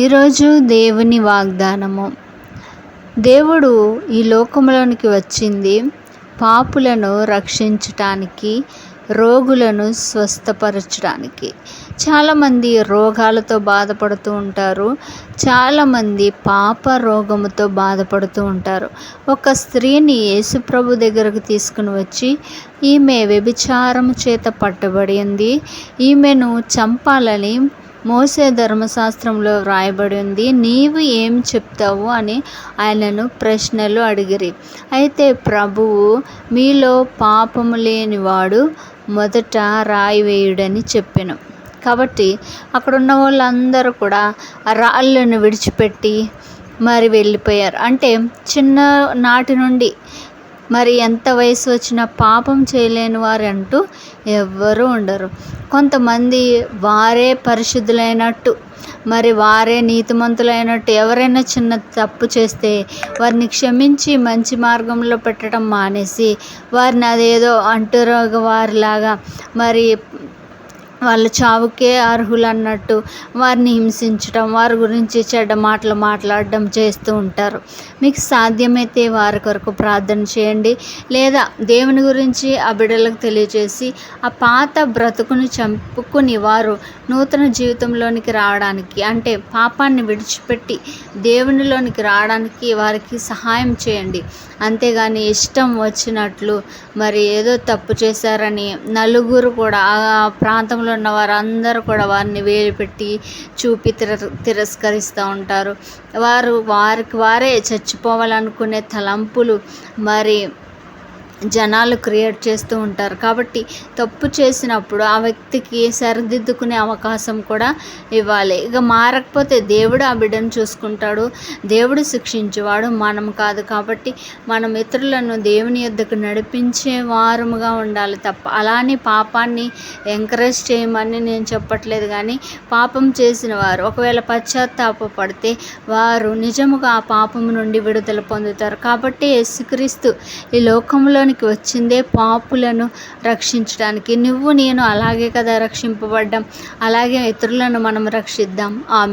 ఈరోజు దేవుని వాగ్దానము. దేవుడు ఈ లోకంలోనికి వచ్చింది పాపులను రక్షించటానికి, రోగులను స్వస్థపరచడానికి. చాలామంది రోగాలతో బాధపడుతూ ఉంటారు. చాలామంది పాప రోగముతో బాధపడుతూ ఉంటారు. ఒక స్త్రీని యేసుప్రభు దగ్గరకు తీసుకుని వచ్చి, ఈమె వ్యభిచారము చేత పట్టబడింది, ఈమెను చంపాలని మోసే ధర్మశాస్త్రంలో వ్రాయబడి ఉంది, నీవు ఏం చెప్తావు అని ఆయనను ప్రశ్నలు అడిగిరి. అయితే ప్రభువు, మీలో పాపము లేనివాడు మొదట రాయి వేయుడని చెప్పెను. కాబట్టి అక్కడున్న వాళ్ళందరూ కూడా ఆ రాళ్ళను విడిచిపెట్టి మరి వెళ్ళిపోయారు. అంటే చిన్న నాటి నుండి మరి ఎంత వయసు వచ్చినా పాపం చేయలేని వారు అంటూ ఎవ్వరూ ఉండరు. కొంతమంది వారే పరిశుద్ధులైనట్టు, మరి వారే నీతిమంతులైనట్టు, ఎవరైనా చిన్న తప్పు చేస్తే వారిని క్షమించి మంచి మార్గంలో పెట్టడం మానేసి వారిని అదేదో అంటురోగ వారిలాగా మరి వాళ్ళ చావుకే అర్హులు అన్నట్టు వారిని హింసించడం, వారి గురించి చెడ్డ మాటలు మాట్లాడడం చేస్తూ ఉంటారు. మీకు సాధ్యమైతే వారి కొరకు ప్రార్థన చేయండి, లేదా దేవుని గురించి ఆ బిడ్డలకు తెలియజేసి ఆ పాత బ్రతుకుని చంపుకుని వారు నూతన జీవితంలోనికి రావడానికి, అంటే పాపాన్ని విడిచిపెట్టి దేవునిలోనికి రావడానికి వారికి సహాయం చేయండి. అంతేగాని ఇష్టం వచ్చినట్లు మరి ఏదో తప్పు చేశారని నలుగురు కూడా ఆ ప్రాంతంలో ఉన్న వారందరూ కూడా వారిని వేలు పెట్టి చూపి తిరస్కరిస్తూ ఉంటారు. వారికి వారే చచ్చిపోవాలనుకునే తలంపులు మరి జనాలు క్రియేట్ చేస్తూ ఉంటారు. కాబట్టి తప్పు చేసినప్పుడు ఆ వ్యక్తికి సరిదిద్దుకునే అవకాశం కూడా ఇవ్వాలి. ఇక మారకపోతే దేవుడు ఆ బిడ్డను చూసుకుంటాడు. దేవుడు శిక్షించేవాడు, మనం కాదు. కాబట్టి మనం ఇతరులను దేవుని యొద్దకు నడిపించే వారముగా ఉండాలి తప్ప అలానే పాపాన్ని ఎంకరేజ్ చేయమని నేను చెప్పట్లేదు. కానీ పాపం చేసిన వారు ఒకవేళ పశ్చాత్తాపడితే వారు నిజముగా ఆ పాపము నుండి విడుదల పొందుతారు. కాబట్టి యేసుక్రీస్తు ఈ లోకంలోనికి వచ్చిందే పాపులను రక్షించడానికి. నువ్వు నేను అలాగే కదా రక్షింపబడ్డాం, అలాగే ఇతరులను మనం రక్షిద్దాం. ఆమేన్.